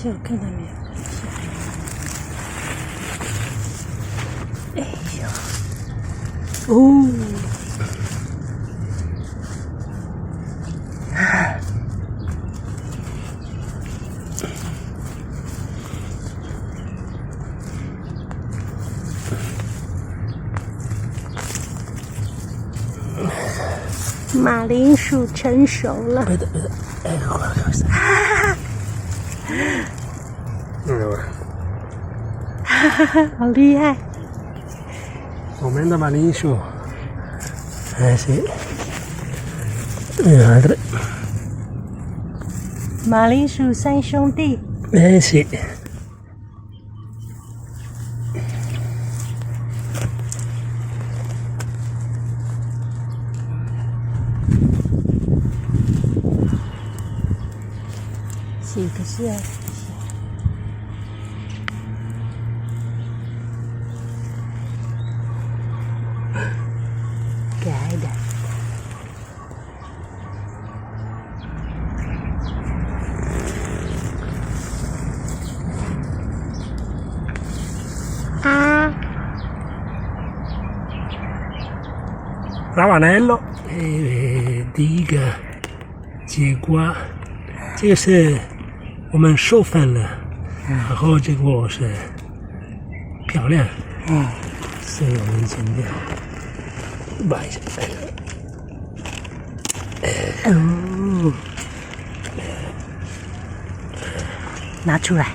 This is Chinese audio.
这有看到没有？哎呦，哦，马铃薯成熟了。别的，哎，快点！哈哈哈，好厉害！我们的马铃薯，哎是，好的，马铃薯三兄弟，哎是。几个是啊？可爱的。啊！Ravanello，第一个结果，这个是我们授粉了，然后结果是漂亮，所以我们剪掉，把一下，哦，拿出来。